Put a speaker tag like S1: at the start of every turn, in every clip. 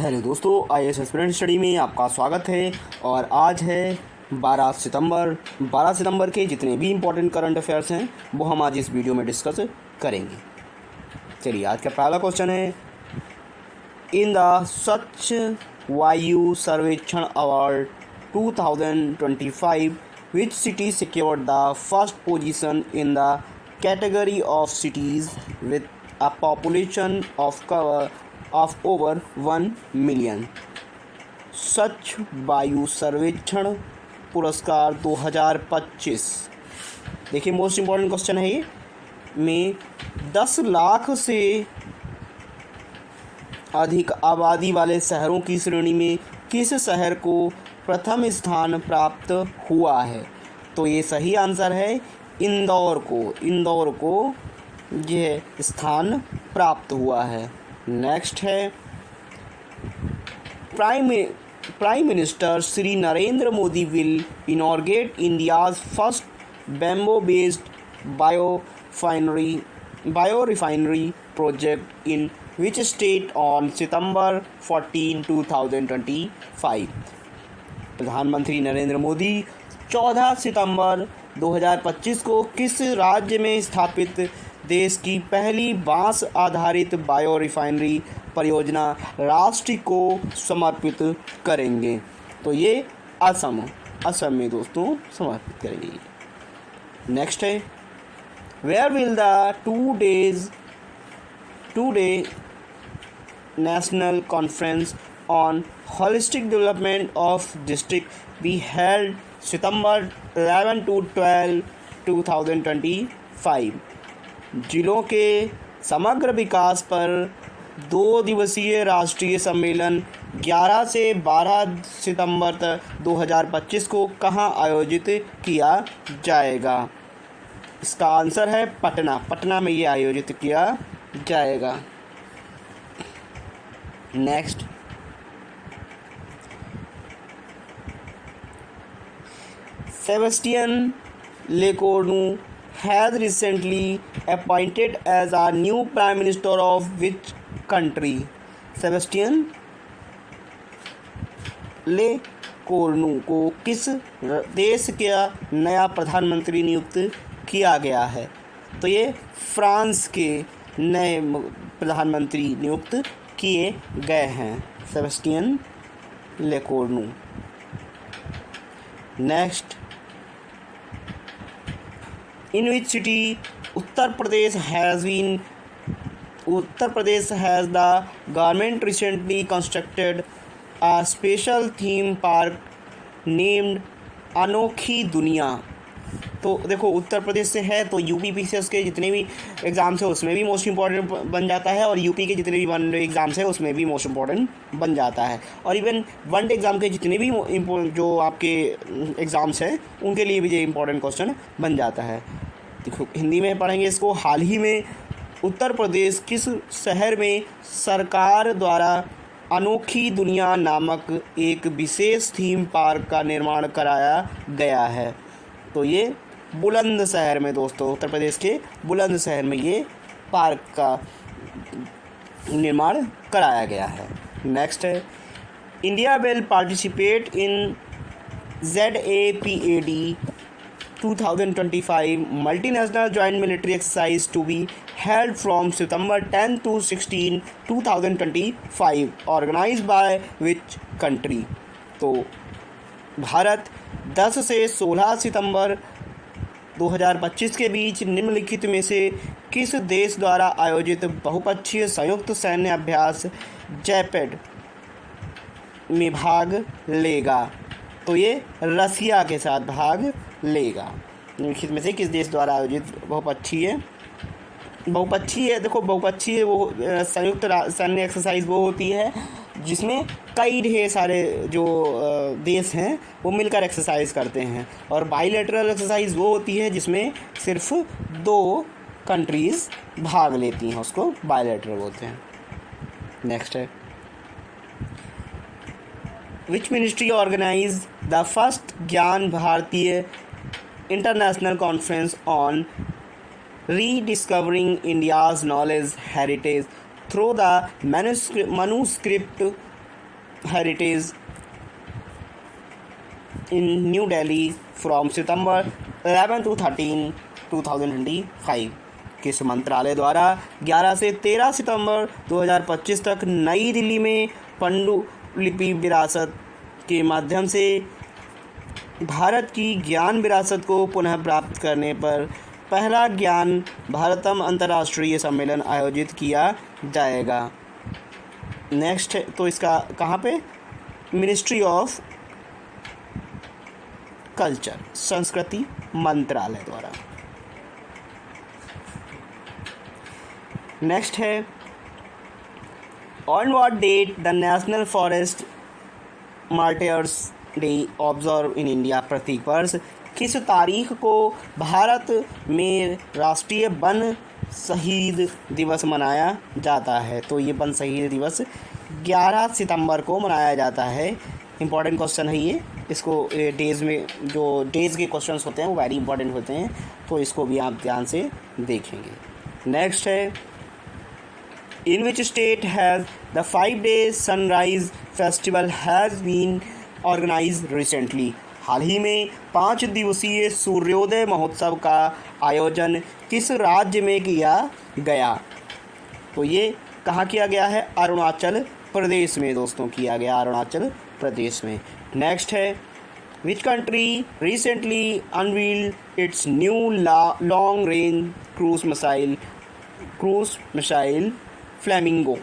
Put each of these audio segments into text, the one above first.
S1: Hello दोस्तों, IAS aspirant study में आपका स्वागत है। और आज है 12 सितंबर के जितने भी इम्पोर्टेंट करंट अफेयर्स हैं वो हम आज इस वीडियो में डिस्कस करेंगे। चलिए, आज का पहला क्वेश्चन है, इन द स्वच्छ वायु सर्वेक्षण award 2025 which city secured the first position in the category of cities with a population of over 1 million. स्वच्छ वायु सर्वेक्षण पुरस्कार 2025। देखिए, मोस्ट इम्पॉर्टेंट क्वेश्चन है ये। में 10 लाख से अधिक आबादी वाले शहरों की श्रेणी में किस शहर को प्रथम स्थान प्राप्त हुआ है? तो ये सही आंसर है इंदौर को यह स्थान प्राप्त हुआ है। नेक्स्ट है, prime minister Shri Narendra Modi will inaugurate India's first bamboo based bio refinery project in which state on September 14, 2025। प्रधानमंत्री नरेंद्र मोदी 14 सितंबर 2025 को किस राज्य में स्थापित देश की पहली बांस आधारित बायो रिफाइनरी परियोजना राष्ट्र को समर्पित करेंगे? तो ये असम में दोस्तों समर्पित करेंगे। नेक्स्ट है, where will the today national conference on holistic development of district be held September 11 to 12, 2025। जिलों के समग्र विकास पर 2 दिवसीय राष्ट्रीय सम्मेलन 11 से 12 सितंबर 2025 को कहाँ आयोजित किया जाएगा? इसका आंसर है पटना में ये आयोजित किया जाएगा। Next, Sebastian Lecornu has recently appointed as a new prime minister of which country? Sebastian Lecornu को किस देश का नया प्रधानमंत्री नियुक्त किया गया है? तो ये फ्रांस के नए प्रधानमंत्री नियुक्त किए गए हैं, Sebastian Lecornu. Next, in which city Uttar Pradesh has the government recently constructed a special theme park named अनोखी दुनिया? तो देखो, उत्तर प्रदेश से है तो यूपी पीसीएस के जितने भी एग्ज़ाम्स है उसमें भी मोस्ट इम्पॉर्टेंट बन जाता है, और यूपी के जितने भी एग्ज़ाम्स है उसमें भी मोस्ट इम्पॉर्टेंट बन जाता है, और इवन वनडे एग्ज़ाम के जितने भी जो आपके एग्ज़ाम्स हैं उनके लिए भी ये इम्पॉर्टेंट क्वेश्चन बन जाता है। देखो, हिंदी में पढ़ेंगे इसको। हाल ही में उत्तर प्रदेश किस शहर में सरकार द्वारा अनोखी दुनिया नामक एक विशेष थीम पार्क का निर्माण कराया गया है? तो ये बुलंदशहर में दोस्तों, उत्तर प्रदेश के बुलंदशहर में ये पार्क का निर्माण कराया गया है। नेक्स्ट है, India will participate in ZAPAD 2025 multinational joint military exercise to be held from September 10 to 16, 2025 organized by which country? तो भारत 10 से 16 सितंबर 2025 के बीच निम्नलिखित में से किस देश द्वारा आयोजित बहुपक्षीय संयुक्त सैन्य अभ्यास जैपेड में भाग लेगा? तो ये रसिया के साथ भाग लेगा। निम्नलिखित में से किस देश द्वारा आयोजित बहुपक्षीय देखो, बहुपक्षीय वो संयुक्त सैन्य एक्सरसाइज वो होती है जिसमें कई ढेर सारे जो देश हैं वो मिलकर एक्सरसाइज करते हैं, और बाइलेटरल एक्सरसाइज वो होती है जिसमें सिर्फ 2 कंट्रीज़ भाग लेती हैं, उसको बाइलेटरल बोलते हैं। नेक्स्ट है, which ministry organize the first Gyan Bharatiya international conference on rediscovering India's knowledge heritage through the manuscript heritage in New Delhi from September 11 to 13 2025। किस मंत्रालय द्वारा 11 से 13 सितंबर 2025 तक नई दिल्ली में पांडुलिपि विरासत के माध्यम से भारत की ज्ञान विरासत को पुनः प्राप्त करने पर पहला ज्ञान भारतम अंतर्राष्ट्रीय सम्मेलन आयोजित किया जाएगा। नेक्स्ट है, तो इसका कहाँ पे, मिनिस्ट्री ऑफ कल्चर, संस्कृति मंत्रालय द्वारा। नेक्स्ट है, on what date the national forest martyrs day observe in India. प्रतीक वर्ष किस तारीख को भारत में राष्ट्रीय वन शहीद दिवस मनाया जाता है। तो ये वन शहीद दिवस 11 सितंबर को मनाया जाता है। इंपॉर्टेंट क्वेश्चन है ये, इसको डेज़ में जो डेज़ के क्वेश्चंस होते हैं वो वेरी इंपॉर्टेंट होते हैं, तो इसको भी आप ध्यान से देखेंगे। नेक्स्ट है, in which state has the 5 days sunrise festival has been organise recently. हाल ही में 5 दिवसीय सूर्योदय महोत्सव का आयोजन किस राज्य में किया गया। तो ये कहाँ किया गया है, अरुणाचल प्रदेश में दोस्तों किया गया, अरुणाचल प्रदेश में। नेक्स्ट है, which country recently unveiled its new long range cruise missile Flamingo.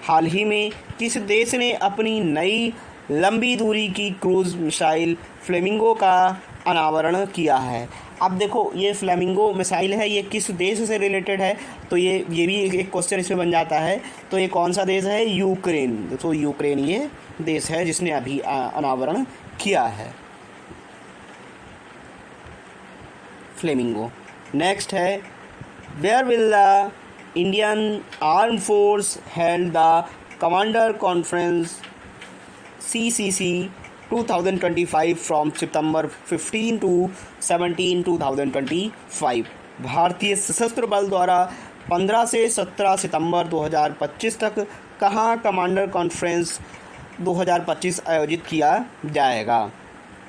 S1: हाल ही में किस देश ने अपनी नई लंबी दूरी की क्रूज मिसाइल फ्लेमिंगो का अनावरण किया है। अब देखो ये फ्लेमिंगो मिसाइल है, ये किस देश से रिलेटेड है, तो ये भी एक क्वेश्चन इसमें बन जाता है। तो ये कौन सा देश है, यूक्रेन। तो यूक्रेन ये देश है जिसने अभी अनावरण किया है फ्लेमिंगो। नेक्स्ट है, where will the Indian arm force held the commander conference CCC 2025 from September 15 to 17 2025। भारतीय सशस्त्र बल द्वारा 15 से 17 सितंबर 2025 तक कहाँ कमांडर कॉन्फ्रेंस 2025 आयोजित किया जाएगा।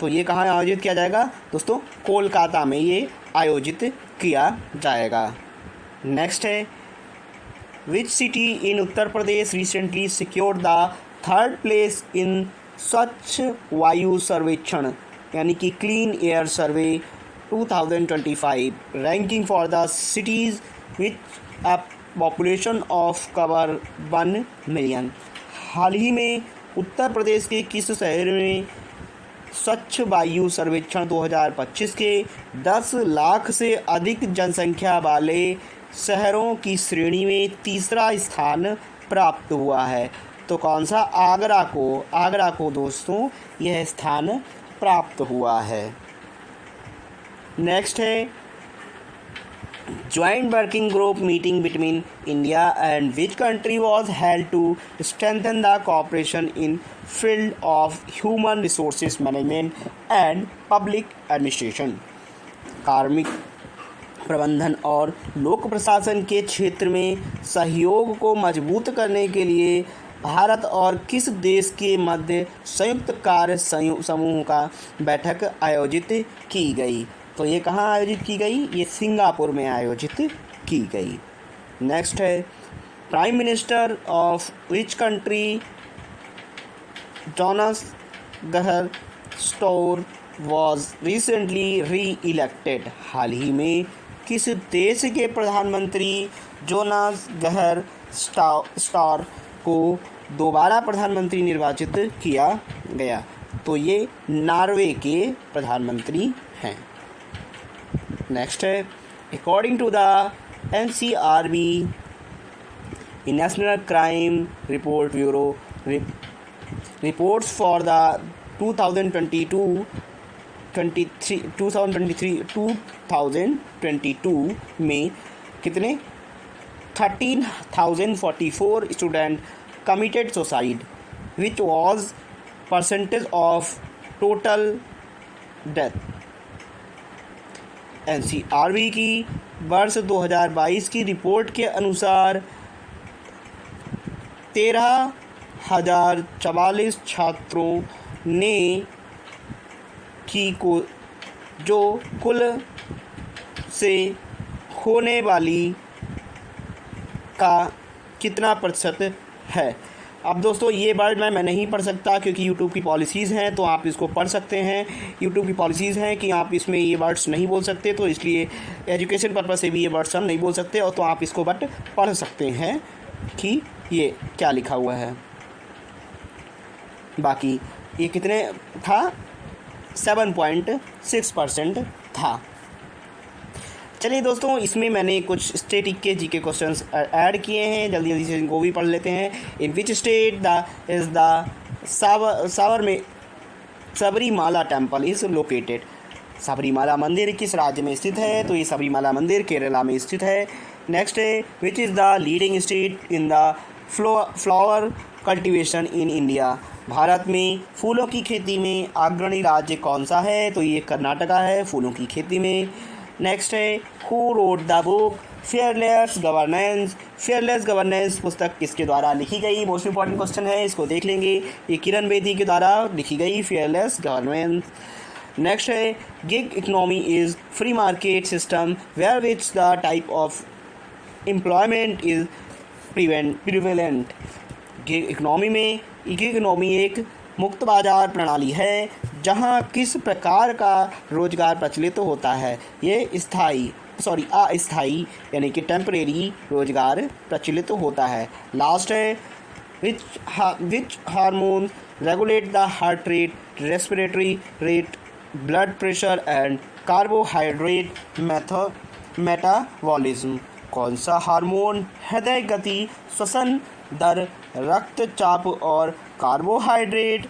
S1: तो ये कहाँ आयोजित किया जाएगा दोस्तों, कोलकाता में ये आयोजित किया जाएगा। नेक्स्ट है, which city in Uttar Pradesh recently secured the 3rd place in Swachh Vayu Sarvekshan यानी कि clean air survey 2025 ranking for the cities which a population of cover 1 million. हाल ही में उत्तर प्रदेश के किस शहर में स्वच्छ वायु सर्वेक्षण 2025 के 10 लाख से अधिक जनसंख्या वाले शहरों की श्रेणी में तीसरा स्थान प्राप्त हुआ है। तो कौन सा, आगरा को दोस्तों यह स्थान प्राप्त हुआ है। नेक्स्ट है, joint working group meeting between India and which country was held to strengthen the cooperation in field of human resources management and public administration. कार्मिक प्रबंधन और लोक प्रशासन के क्षेत्र में सहयोग को मजबूत करने के लिए भारत और किस देश के मध्य संयुक्त कार्य समूह का बैठक आयोजित की गई। तो ये कहाँ आयोजित की गई, ये सिंगापुर में आयोजित की गई। नेक्स्ट है, prime minister of which country Jonas Gahr Store was recently re elected. हाल ही में किस देश के प्रधानमंत्री जोनास गहर स्टार को दोबारा प्रधानमंत्री निर्वाचित किया गया। तो ये नॉर्वे के प्रधानमंत्री हैं। नेक्स्ट है, according to the NCRB national crime report bureau reports for the 2022 में कितने 13,044 student committed suicide, which was percentage of total death। NCRB की वर्ष 2022 की रिपोर्ट के अनुसार 13,044 छात्रों ने की को जो कुल से होने वाली का कितना प्रतिशत है। अब दोस्तों ये वर्ड मैं नहीं पढ़ सकता क्योंकि यूट्यूब की पॉलिसीज़ हैं, तो आप इसको पढ़ सकते हैं। यूट्यूब की पॉलिसीज़ हैं कि आप इसमें ये वर्ड्स नहीं बोल सकते, तो इसलिए एजुकेशन पर्पस से भी ये वर्ड्स हम नहीं बोल सकते, और तो आप इसको बट पढ़ सकते हैं कि ये क्या लिखा हुआ है। बाकी ये कितने था, 7.6% था। चलिए दोस्तों, इसमें मैंने कुछ स्टेटिक के जीके क्वेश्चंस ऐड किए हैं, जल्दी जल्दी से इनको भी पढ़ लेते हैं। In which state is the Sabarimala temple is located. Sabarimala मंदिर किस राज्य में स्थित है, तो ये सबरीमाला मंदिर केरला में स्थित है। नेक्स्ट है which is the leading state in the flower cultivation in India. Bharat में फूलों की खेती में अग्रणी राज्य कौन सा है, तो ये कर्नाटका है फूलों की खेती में। नेक्स्ट है who wrote the book fearless governance. Fearless governance पुस्तक किसके द्वारा लिखी गई, मोस्ट इंपॉर्टेंट क्वेश्चन है, इसको देख लेंगे। ये किरण बेदी के द्वारा लिखी गई फेयरलेस गवर्नेंस। नेक्स्ट है gig economy is free market system where which the type of employment is prevalent. Gig economy एक मुक्त बाजार प्रणाली है जहां किस प्रकार का रोजगार प्रचलित होता है। ये अस्थाई यानी कि टेम्परेरी रोजगार प्रचलित होता है। लास्ट है which hormone regulate the heart rate, respiratory rate, blood pressure and carbohydrate metabolism. कौन सा हार्मोन हृदय गति, श्वसन दर, रक्तचाप और कार्बोहाइड्रेट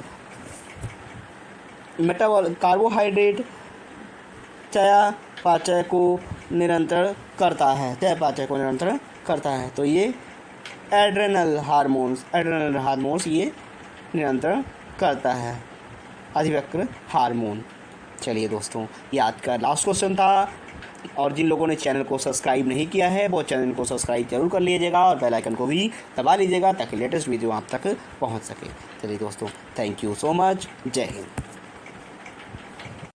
S1: चयापचय को नियंत्रण करता है, तो ये एड्रेनल हार्मोन्स ये नियंत्रण करता है, अधिवक्र हार्मोन। चलिए दोस्तों, ये आज का लास्ट क्वेश्चन था, और जिन लोगों ने चैनल को सब्सक्राइब नहीं किया है वो चैनल को सब्सक्राइब जरूर कर लीजिएगा और बेल आइकन को भी दबा लीजिएगा ताकि लेटेस्ट वीडियो आप तक पहुंच सके। चलिए दोस्तों, थैंक यू सो मच। जय हिंद।